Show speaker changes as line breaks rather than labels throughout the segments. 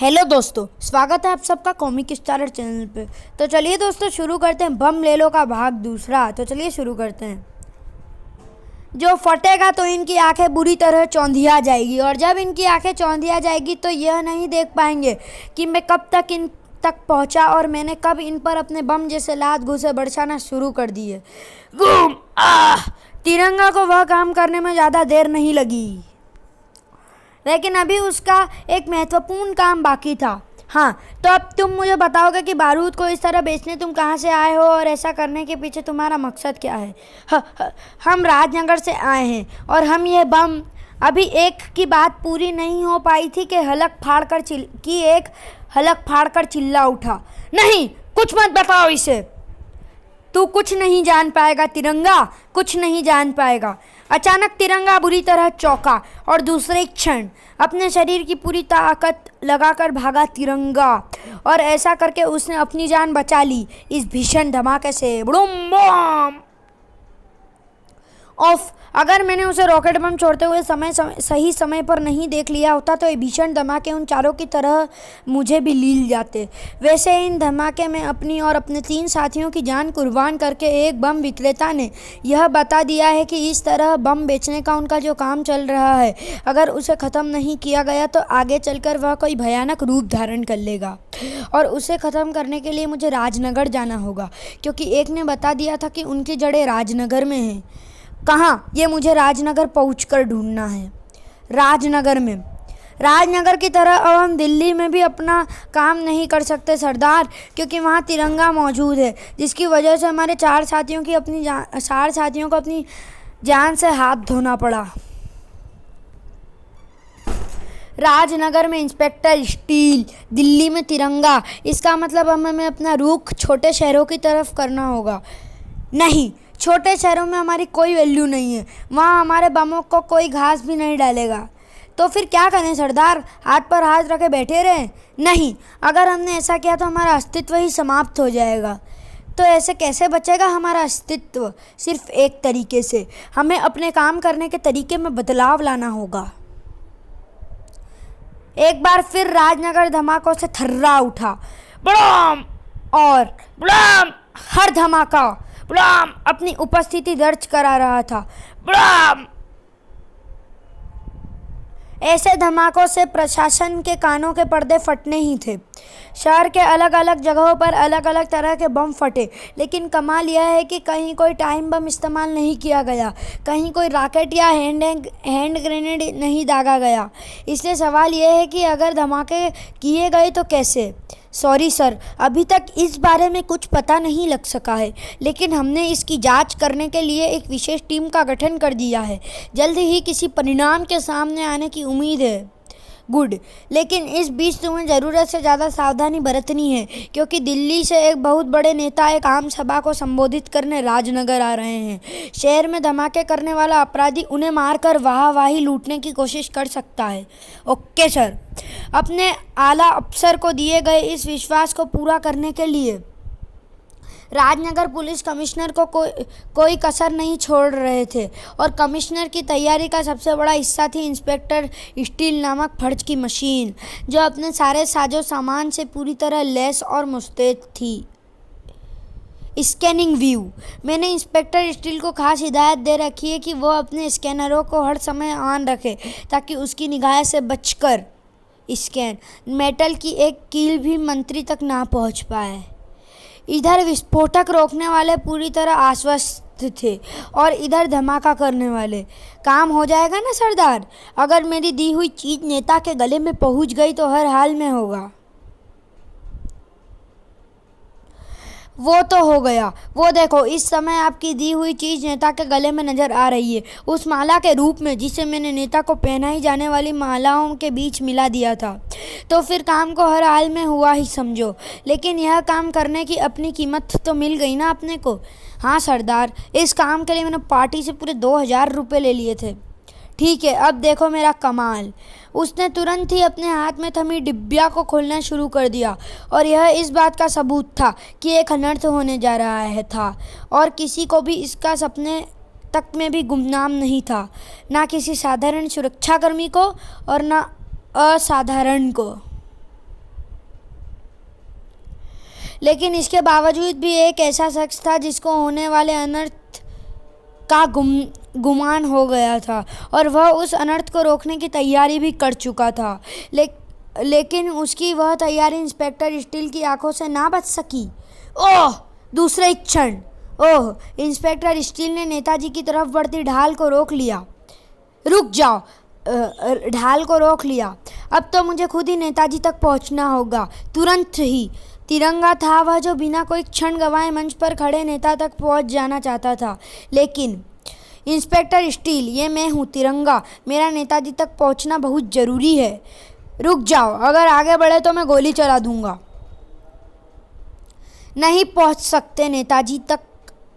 Hello दोस्तों, स्वागत है आप सबका कॉमिक स्टारर चैनल पे। तो चलिए दोस्तों शुरू करते हैं बम ले लो का भाग दूसरा। तो चलिए शुरू करते हैं। जो फटेगा तो इनकी आंखें बुरी तरह चौंधिया जाएगी, और जब इनकी आंखें चौंधिया जाएगी तो यह नहीं देख पाएंगे कि मैं कब तक इन तक पहुंचा और मैंने कब इन पर अपने बम जैसे लात घूसे बरसाना शुरू कर दिए। गूम तिरंगा को वह काम करने में ज़्यादा देर नहीं लगी, लेकिन अभी उसका एक महत्वपूर्ण काम बाकी था। हाँ, तो अब तुम मुझे बताओगे कि बारूद को इस तरह बेचने तुम कहाँ से आए हो और ऐसा करने के पीछे तुम्हारा मकसद क्या है। हम राजनगर से आए हैं और हम ये बम अभी एक की बात पूरी नहीं हो पाई थी कि एक हलक फाड़कर चिल्ला उठा, नहीं कुछ मत बताओ इसे। तू कुछ नहीं जान पाएगा तिरंगा, कुछ नहीं जान पाएगा। अचानक तिरंगा बुरी तरह चौंका और दूसरे क्षण अपने शरीर की पूरी ताकत लगाकर भागा तिरंगा, और ऐसा करके उसने अपनी जान बचा ली इस भीषण धमाके से। बुड़ुम बम! ऑफ! अगर मैंने उसे रॉकेट बम छोड़ते हुए सही समय पर नहीं देख लिया होता तो ये भीषण धमाके उन चारों की तरह मुझे भी लील जाते। वैसे इन धमाके में अपनी और अपने 3 साथियों की जान कुर्बान करके एक बम विक्रेता ने यह बता दिया है कि इस तरह बम बेचने का उनका जो काम चल रहा है, अगर उसे ख़त्म नहीं किया गया तो आगे चलकर वह कोई भयानक रूप धारण कर लेगा, और उसे ख़त्म करने के लिए मुझे राजनगर जाना होगा, क्योंकि एक ने बता दिया था कि उनकी जड़ें राजनगर में हैं। कहाँ? ये मुझे राजनगर पहुंचकर ढूंढना है। राजनगर में, राजनगर की तरह अब हम दिल्ली में भी अपना काम नहीं कर सकते सरदार, क्योंकि वहाँ तिरंगा मौजूद है, जिसकी वजह से हमारे 4 साथियों को अपनी जान से हाथ धोना पड़ा। राजनगर में इंस्पेक्टर स्टील, दिल्ली में तिरंगा। इसका मतलब हमें अपना रुख छोटे शहरों की तरफ करना होगा। नहीं, छोटे शहरों में हमारी कोई वैल्यू नहीं है, वहाँ हमारे बमों को कोई घास भी नहीं डालेगा। तो फिर क्या करें सरदार? हाथ पर हाथ रखे बैठे रहें? नहीं, अगर हमने ऐसा किया तो हमारा अस्तित्व ही समाप्त हो जाएगा। तो ऐसे कैसे बचेगा हमारा अस्तित्व? सिर्फ एक तरीके से, हमें अपने काम करने के तरीके में बदलाव लाना होगा। एक बार फिर राजनगर धमाकों से थर्रा उठा। बड़ाम और बड़ाम! हर धमाका बड़ाम अपनी उपस्थिति दर्ज करा रहा था। बड़ाम! ऐसे धमाकों से प्रशासन के कानों के पर्दे फटने ही थे। शहर के अलग अलग जगहों पर अलग अलग तरह के बम फटे, लेकिन कमाल यह है कि कहीं कोई टाइम बम इस्तेमाल नहीं किया गया, कहीं कोई रॉकेट या हैंड ग्रेनेड नहीं दागा गया। इसलिए सवाल यह है कि अगर धमाके किए गए तो कैसे? सॉरी सर, अभी तक इस बारे में कुछ पता नहीं लग सका है, लेकिन हमने इसकी जांच करने के लिए एक विशेष टीम का गठन कर दिया है। जल्द ही किसी परिणाम के सामने आने की उम्मीद है। गुड, लेकिन इस बीच तुम्हें ज़रूरत से ज़्यादा सावधानी बरतनी है, क्योंकि दिल्ली से एक बहुत बड़े नेता एक आम सभा को संबोधित करने राजनगर आ रहे हैं। शहर में धमाके करने वाला अपराधी उन्हें मारकर वाहवाही लूटने की कोशिश कर सकता है। Okay sir. अपने आला अफसर को दिए गए इस विश्वास को पूरा करने के लिए राजनगर पुलिस कमिश्नर को कोई कसर नहीं छोड़ रहे थे, और कमिश्नर की तैयारी का सबसे बड़ा हिस्सा थी इंस्पेक्टर स्टील नामक फर्ज की मशीन, जो अपने सारे साजो सामान से पूरी तरह लैस और मुस्तैद थी। Scanning view. मैंने इंस्पेक्टर स्टील को खास हिदायत दे रखी है कि वो अपने स्कैनरों को हर समय ऑन रखे, ताकि उसकी निगाह से बचकर स्कैन मेटल की एक कील भी मंत्री तक ना पहुंच पाए। इधर विस्फोटक रोकने वाले पूरी तरह आश्वस्त थे, और इधर धमाका करने वाले। काम हो जाएगा ना सरदार? अगर मेरी दी हुई चीज़ नेता के गले में पहुंच गई तो हर हाल में होगा। वो तो हो गया। वो देखो, इस समय आपकी दी हुई चीज़ नेता के गले में नज़र आ रही है, उस माला के रूप में जिसे मैंने नेता को पहनाई जाने वाली मालाओं के बीच मिला दिया था। तो फिर काम को हर हाल में हुआ ही समझो। लेकिन यह काम करने की अपनी कीमत तो मिल गई ना अपने को। हाँ सरदार, इस काम के लिए मैंने पार्टी से पूरे 2000 रुपये ले लिए थे। ठीक है, अब देखो मेरा कमाल। उसने तुरंत ही अपने हाथ में थमी डिब्बिया को खोलना शुरू कर दिया, और यह इस बात का सबूत था कि एक अनर्थ होने जा रहा था, और किसी को भी इसका सपने तक में भी गुमनाम नहीं था, ना किसी साधारण सुरक्षाकर्मी को और ना असाधारण को। लेकिन इसके बावजूद भी एक ऐसा शख्स था जिसको होने वाले अनर्थ का गुमान हो गया था और वह उस अनर्थ को रोकने की तैयारी भी कर चुका था। लेकिन उसकी वह तैयारी इंस्पेक्टर स्टील की आंखों से ना बच सकी। ओह! दूसरे ही क्षण ओह! इंस्पेक्टर स्टील ने नेताजी की तरफ बढ़ती ढाल को रोक लिया। रुक जाओ! ढाल को रोक लिया। अब तो मुझे खुद ही नेताजी तक पहुंचना होगा, तुरंत ही। तिरंगा था वह जो बिना कोई क्षण गंवाए मंच पर खड़े नेता तक पहुंच जाना चाहता था। लेकिन इंस्पेक्टर स्टील, ये मैं हूँ, तिरंगा। मेरा नेताजी तक पहुंचना बहुत ज़रूरी है। रुक जाओ, अगर आगे बढ़े तो मैं गोली चला दूंगा। नहीं पहुंच सकते नेताजी तक,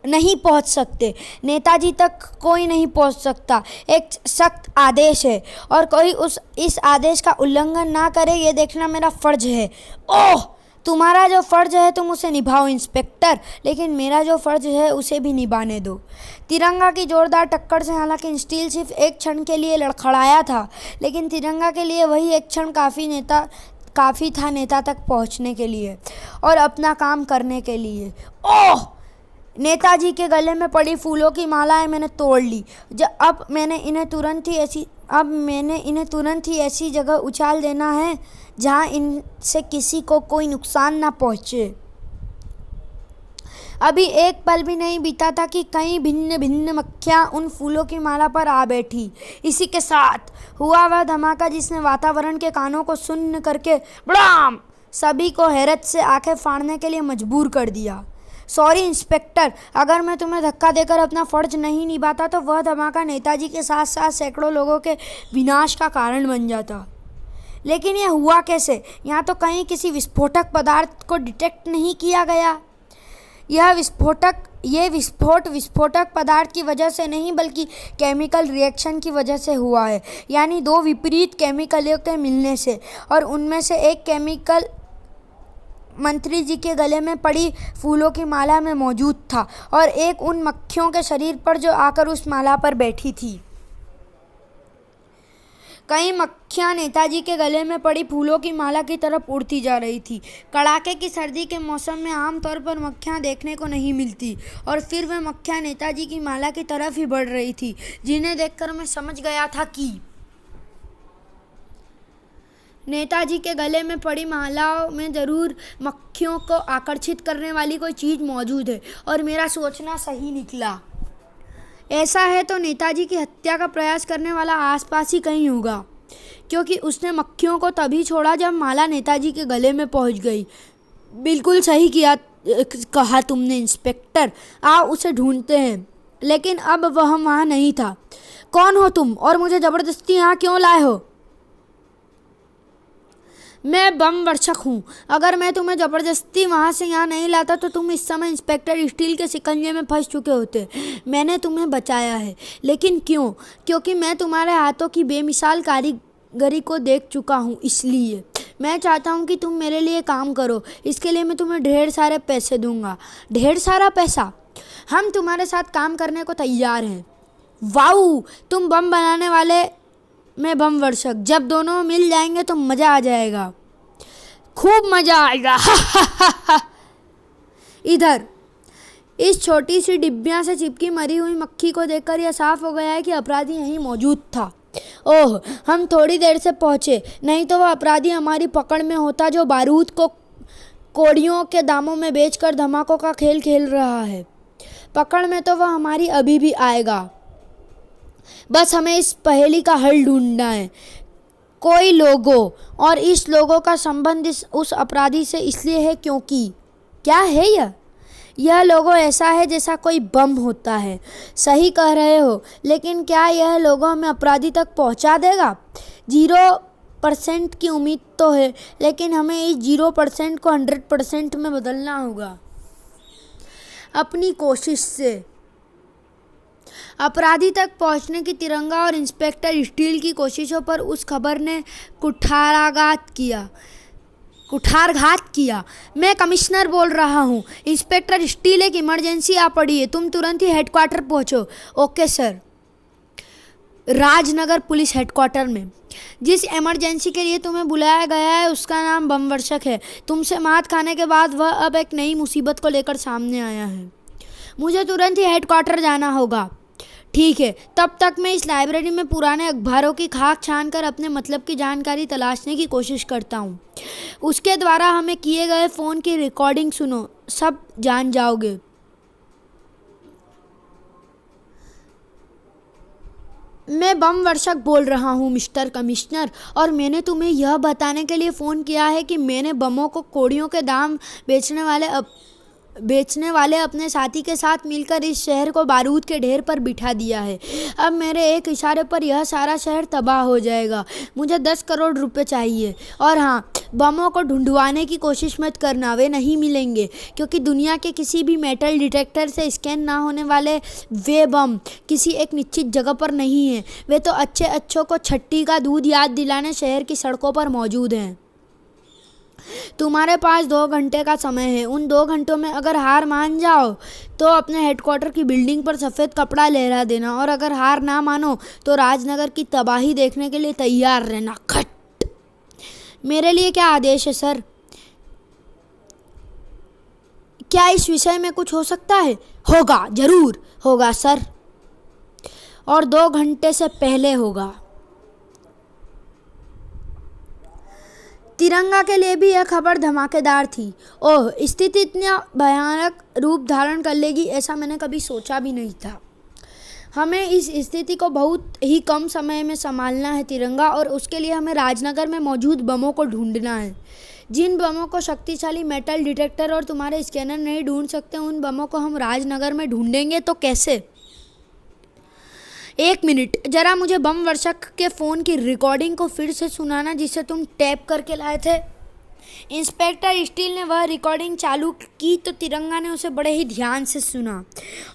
नहीं पहुंच सकते नेताजी तक कोई नहीं पहुंच सकता। एक सख्त आदेश है और कोई इस आदेश का उल्लंघन ना करे, ये देखना मेरा फ़र्ज है। ओह! तुम्हारा जो फ़र्ज है तुम उसे निभाओ इंस्पेक्टर, लेकिन मेरा जो फ़र्ज है उसे भी निभाने दो। तिरंगा की जोरदार टक्कर से हालांकि स्टील सिर्फ एक क्षण के लिए लड़खड़ाया था, लेकिन तिरंगा के लिए वही एक क्षण काफ़ी था नेता तक पहुंचने के लिए और अपना काम करने के लिए। ओह! नेताजी के गले में पड़ी फूलों की मालाएं मैंने तोड़ ली। अब मैंने इन्हें तुरंत ही ऐसी जगह उछाल देना है जहां इनसे किसी को कोई नुकसान ना पहुंचे। अभी एक पल भी नहीं बीता था कि कई भिन्न भिन्न मक्खियाँ उन फूलों की माला पर आ बैठी। इसी के साथ हुआ वह धमाका जिसने वातावरण के कानों को सुन्न करके बड़ाम सभी को हैरत से आंखें फाड़ने के लिए मजबूर कर दिया। सॉरी इंस्पेक्टर, अगर मैं तुम्हें धक्का देकर अपना फ़र्ज नहीं निभाता तो वह धमाका नेताजी के साथ साथ सैकड़ों लोगों के विनाश का कारण बन जाता। लेकिन यह हुआ कैसे? यहाँ तो कहीं किसी विस्फोटक पदार्थ को डिटेक्ट नहीं किया गया। यह विस्फोट विस्फोटक पदार्थ की वजह से नहीं बल्कि केमिकल रिएक्शन की वजह से हुआ है, यानी दो विपरीत केमिकलों के मिलने से। और उनमें से एक केमिकल मंत्री जी के गले में पड़ी फूलों की माला में मौजूद था और एक उन मक्खियों के शरीर पर जो आकर उस माला पर बैठी थी। कई मक्खियाँ नेताजी के गले में पड़ी फूलों की माला की तरफ उड़ती जा रही थी। कड़ाके की सर्दी के मौसम में आमतौर पर मक्खियाँ देखने को नहीं मिलती और फिर वह मक्खियाँ नेताजी की माला की तरफ ही बढ़ रही थी, जिन्हें देखकर मैं समझ गया था कि नेताजी के गले में पड़ी मालाओं में ज़रूर मक्खियों को आकर्षित करने वाली कोई चीज़ मौजूद है और मेरा सोचना सही निकला। ऐसा है तो नेताजी की हत्या का प्रयास करने वाला आसपास ही कहीं होगा, क्योंकि उसने मक्खियों को तभी छोड़ा जब माला नेताजी के गले में पहुंच गई। बिल्कुल सही कहा तुमने इंस्पेक्टर, आओ उसे ढूंढते हैं। लेकिन अब वह वहाँ नहीं था। कौन हो तुम और मुझे ज़बरदस्ती यहाँ क्यों लाए हो? मैं बम वर्षक हूँ। अगर मैं तुम्हें ज़बरदस्ती वहाँ से यहाँ नहीं लाता तो तुम इस समय इंस्पेक्टर स्टील के शिकंजे में फंस चुके होते। मैंने तुम्हें बचाया है। लेकिन क्यों? क्योंकि मैं तुम्हारे हाथों की बेमिसाल कारीगरी को देख चुका हूँ। इसलिए मैं चाहता हूँ कि तुम मेरे लिए काम करो। इसके लिए मैं तुम्हें ढेर सारे पैसे दूँगा। ढेर सारा पैसा? हम तुम्हारे साथ काम करने को तैयार हैं। वाऊ! तुम बम बनाने वाले, मैं बम वर्षक। जब दोनों मिल जाएंगे तो मज़ा आ जाएगा, खूब मज़ा आएगा। इधर इस छोटी सी डिब्बियाँ से चिपकी मरी हुई मक्खी को देखकर यह साफ हो गया है कि अपराधी यहीं मौजूद था। ओह, हम थोड़ी देर से पहुँचे, नहीं तो वह अपराधी हमारी पकड़ में होता जो बारूद को कोड़ियों के दामों में बेचकर धमाकों का खेल खेल रहा है। पकड़ में तो वह हमारी अभी भी आएगा। बस हमें इस पहेली का हल ढूंढना है। कोई लोगों और इस लोगों का संबंध उस अपराधी से इसलिए है क्योंकि क्या है यह लोगो ऐसा है जैसा कोई बम होता है। सही कह रहे हो, लेकिन क्या यह लोगो हमें अपराधी तक पहुंचा देगा? 0% की उम्मीद तो है, लेकिन हमें इस 0% को 100% में बदलना होगा अपनी कोशिश से। अपराधी तक पहुंचने की तिरंगा और इंस्पेक्टर स्टील की कोशिशों पर उस खबर ने कुठाराघात किया। मैं कमिश्नर बोल रहा हूं। इंस्पेक्टर स्टील, एक इमरजेंसी आ पड़ी है। तुम तुरंत ही हेडक्वार्टर पहुंचो। Okay sir. Rajnagar police headquarter में। जिस इमरजेंसी के लिए तुम्हें बुलाया गया है उसका नाम बमवर्षक है। तुमसे मात खाने के बाद वह अब एक नई मुसीबत को लेकर सामने आया है। मुझे तुरंत ही हेडक्वार्टर जाना होगा। ठीक है, तब तक मैं इस लाइब्रेरी में पुराने अखबारों की खाक छान कर अपने मतलब की जानकारी तलाशने की कोशिश करता हूँ। उसके द्वारा हमें किए गए फ़ोन की रिकॉर्डिंग सुनो, सब जान जाओगे। मैं बमवर्षक बोल रहा हूँ मिस्टर कमिश्नर, और मैंने तुम्हें यह बताने के लिए फ़ोन किया है कि मैंने बमों को कौड़ियों के दाम बेचने वाले अपने साथी के साथ मिलकर इस शहर को बारूद के ढेर पर बिठा दिया है। अब मेरे एक इशारे पर यह सारा शहर तबाह हो जाएगा। मुझे 10 करोड़ रुपए चाहिए। और हाँ, बमों को ढूंढवाने की कोशिश मत करना, वे नहीं मिलेंगे, क्योंकि दुनिया के किसी भी मेटल डिटेक्टर से स्कैन ना होने वाले वे बम किसी एक निश्चित जगह पर नहीं हैं। वे तो अच्छों को छट्टी का दूध याद दिलाने शहर की सड़कों पर मौजूद हैं। तुम्हारे पास 2 घंटे का समय है। उन 2 घंटों में अगर हार मान जाओ तो अपने हेडक्वार्टर की बिल्डिंग पर सफ़ेद कपड़ा लहरा देना, और अगर हार ना मानो तो राजनगर की तबाही देखने के लिए तैयार रहना। खट। मेरे लिए क्या आदेश है सर? क्या इस विषय में कुछ हो सकता है? होगा, जरूर होगा सर, और 2 घंटे से पहले होगा। तिरंगा के लिए भी यह खबर धमाकेदार थी। ओह, स्थिति इतना भयानक रूप धारण कर लेगी ऐसा मैंने कभी सोचा भी नहीं था। हमें इस स्थिति को बहुत ही कम समय में संभालना है तिरंगा, और उसके लिए हमें राजनगर में मौजूद बमों को ढूंढना है। जिन बमों को शक्तिशाली मेटल डिटेक्टर और तुम्हारे स्कैनर नहीं ढूंढ सकते, उन बमों को हम राजनगर में ढूंढेंगे तो कैसे? 1 मिनट, जरा मुझे बमवर्षक के फ़ोन की रिकॉर्डिंग को फिर से सुनाना जिसे तुम टैप करके लाए थे। इंस्पेक्टर स्टील ने वह रिकॉर्डिंग चालू की तो तिरंगा ने उसे बड़े ही ध्यान से सुना,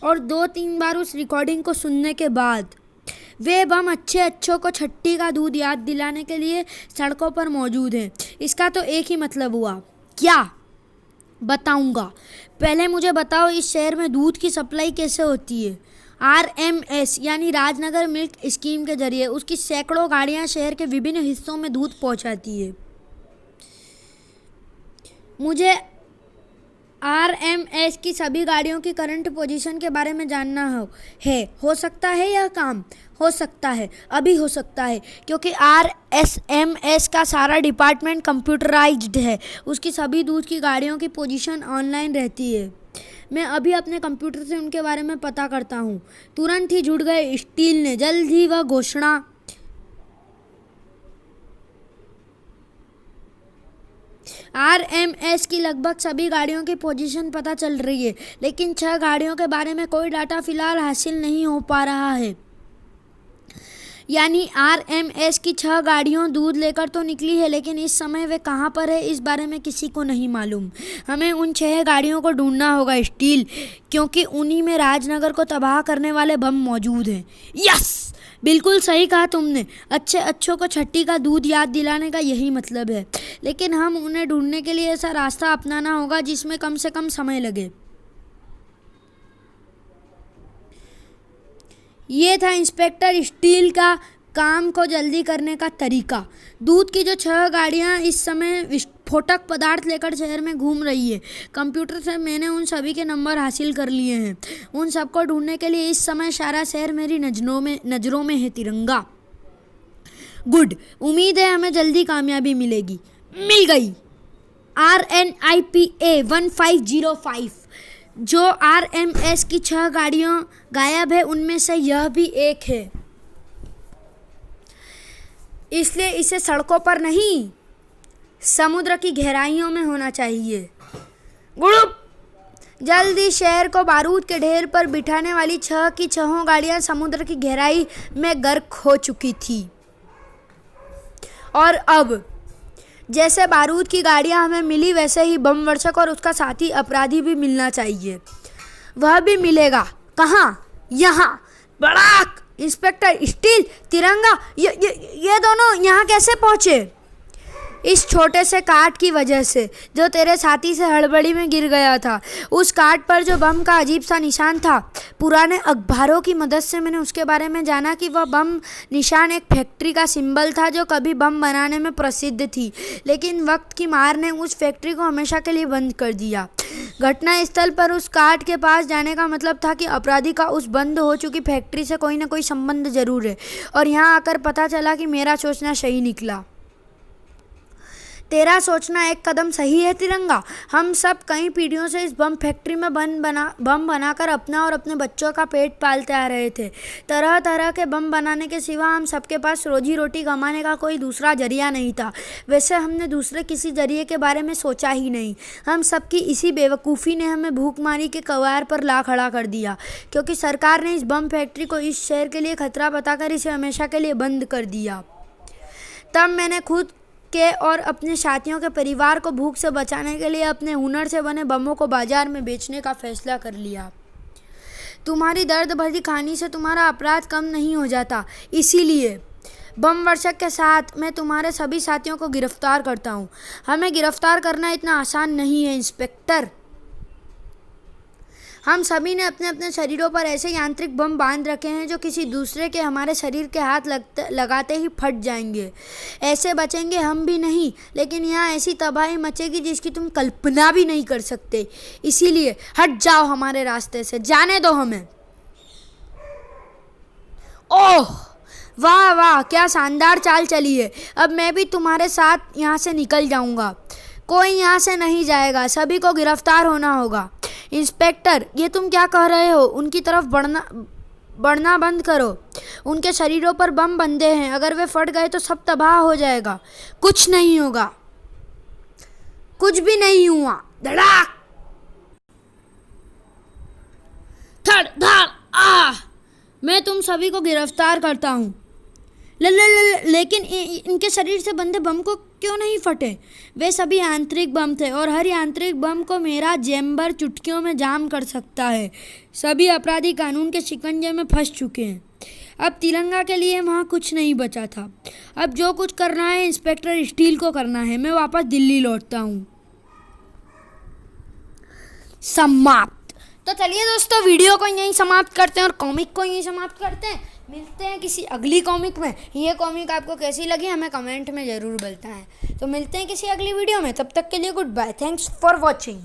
और 2-3 बार उस रिकॉर्डिंग को सुनने के बाद वे बम अच्छों को छट्टी का दूध याद दिलाने के लिए सड़कों पर मौजूद हैं। इसका तो एक ही मतलब हुआ। क्या? बताऊंगा। पहले मुझे बताओ, इस शहर में दूध की सप्लाई कैसे होती है? RMS यानी राजनगर मिल्क स्कीम के जरिए उसकी सैकड़ों गाड़ियां शहर के विभिन्न हिस्सों में दूध पहुंचाती है। मुझे RMS की सभी गाड़ियों की करंट पोजीशन के बारे में जानना हो सकता है यह काम? हो सकता है, अभी हो सकता है, क्योंकि RSMS का सारा डिपार्टमेंट कंप्यूटराइज्ड है। उसकी सभी दूध की गाड़ियों की पोजीशन ऑनलाइन रहती है। मैं अभी अपने कंप्यूटर से उनके बारे में पता करता हूँ। तुरंत ही जुड़ गए स्टील ने। जल्द ही वह घोषणा RMS की लगभग सभी गाड़ियों की पोजीशन पता चल रही है, लेकिन 6 गाड़ियों के बारे में कोई डाटा फिलहाल हासिल नहीं हो पा रहा है। यानी RMS की 6 गाड़ियों दूध लेकर तो निकली है, लेकिन इस समय वे कहाँ पर है इस बारे में किसी को नहीं मालूम। हमें उन 6 गाड़ियों को ढूंढना होगा स्टील, क्योंकि उन्हीं में राजनगर को तबाह करने वाले बम मौजूद हैं। यस, बिल्कुल सही कहा तुमने। अच्छों को छट्टी का दूध याद दिलाने का यही मतलब है, लेकिन हम उन्हें ढूंढने के लिए ऐसा रास्ता अपनाना होगा जिसमें कम से कम समय लगे। ये था इंस्पेक्टर स्टील का काम को जल्दी करने का तरीका। दूध की जो 6 गाड़ियां इस समय विस्फोटक पदार्थ लेकर शहर में घूम रही है, कंप्यूटर से मैंने उन सभी के नंबर हासिल कर लिए हैं। उन सबको ढूंढने के लिए इस समय सारा शहर मेरी नज़रों में है तिरंगा। गुड, उम्मीद है हमें जल्दी कामयाबी मिलेगी। मिल गई। RNIPA 1505। जो RMS की 6 गाड़ियां गायब है उनमें से यह भी एक है, इसलिए इसे सड़कों पर नहीं समुद्र की गहराइयों में होना चाहिए। ग्रुप, जल्दी शहर को बारूद के ढेर पर बिठाने वाली 6 की 6 गाड़ियां समुद्र की गहराई में गर्क हो चुकी थी, और अब जैसे बारूद की गाड़ियां हमें मिली वैसे ही बमवर्षक और उसका साथी अपराधी भी मिलना चाहिए। वह भी मिलेगा। कहाँ? यहाँ। बड़ाक! इंस्पेक्टर स्टील, तिरंगा, ये दोनों यहाँ कैसे पहुँचे? इस छोटे से काट की वजह से जो तेरे साथी से हड़बड़ी में गिर गया था। उस काट पर जो बम का अजीब सा निशान था, पुराने अखबारों की मदद से मैंने उसके बारे में जाना कि वह बम निशान एक फैक्ट्री का सिंबल था जो कभी बम बनाने में प्रसिद्ध थी, लेकिन वक्त की मार ने उस फैक्ट्री को हमेशा के लिए बंद कर दिया। घटना स्थल पर उस काट के पास जाने का मतलब था कि अपराधी का उस बंद हो चुकी फैक्ट्री से कोई ना कोई संबंध जरूर है, और यहाँ आकर पता चला कि मेरा सोचना सही निकला। तेरा सोचना एक कदम सही है तिरंगा। हम सब कई पीढ़ियों से इस बम फैक्ट्री में बम बनाकर अपना और अपने बच्चों का पेट पालते आ रहे थे। तरह तरह के बम बनाने के सिवा हम सबके पास रोजी रोटी कमाने का कोई दूसरा जरिया नहीं था। वैसे हमने दूसरे किसी जरिए के बारे में सोचा ही नहीं। हम सबकी इसी बेवकूफ़ी ने हमें भूखमारी के कगार पर ला खड़ा कर दिया, क्योंकि सरकार ने इस बम फैक्ट्री को इस शहर के लिए खतरा बताकर इसे हमेशा के लिए बंद कर दिया। तब मैंने खुद के और अपने साथियों के परिवार को भूख से बचाने के लिए अपने हुनर से बने बमों को बाजार में बेचने का फैसला कर लिया। तुम्हारी दर्द भरी कहानी से तुम्हारा अपराध कम नहीं हो जाता, इसीलिए बम वर्षक के साथ मैं तुम्हारे सभी साथियों को गिरफ्तार करता हूँ। हमें गिरफ्तार करना इतना आसान नहीं है इंस्पेक्टर। हम सभी ने अपने अपने शरीरों पर ऐसे यांत्रिक बम बांध रखे हैं जो किसी दूसरे के हमारे शरीर के हाथ लगाते ही फट जाएंगे। ऐसे बचेंगे हम भी नहीं, लेकिन यहाँ ऐसी तबाही मचेगी जिसकी तुम कल्पना भी नहीं कर सकते। इसीलिए हट जाओ हमारे रास्ते से, जाने दो हमें। ओह वाह वाह, क्या शानदार चाल चली है। अब मैं भी तुम्हारे साथ यहाँ से निकल जाऊँगा। कोई यहाँ से नहीं जाएगा, सभी को गिरफ्तार होना होगा। इंस्पेक्टर, ये तुम क्या कह रहे हो? उनकी तरफ बढ़ना बंद करो। उनके शरीरों पर बम बंधे हैं, अगर वे फट गए तो सब तबाह हो जाएगा। कुछ नहीं होगा, कुछ भी नहीं हुआ। धड़ाक धड़ धड़ आ, मैं तुम सभी को गिरफ्तार करता हूँ। लेकिन इनके शरीर से बंधे बम को क्यों नहीं फटे? वे सभी यांत्रिक बम थे और हर यांत्रिक बम को मेरा जैम्बर चुटकियों में जाम कर सकता है। सभी अपराधी कानून के शिकंजे में फंस चुके हैं। अब तिरंगा के लिए वहाँ कुछ नहीं बचा था। अब जो कुछ करना है इंस्पेक्टर स्टील को करना है। मैं वापस दिल्ली लौटता हूँ। समाप्त। तो चलिए दोस्तों, वीडियो को यहीं समाप्त करते हैं और कॉमिक को यहीं समाप्त करते हैं। मिलते हैं किसी अगली कॉमिक में। ये कॉमिक आपको कैसी लगी हमें कमेंट में ज़रूर बताएं। तो मिलते हैं किसी अगली वीडियो में, तब तक के लिए goodbye. Thanks for watching.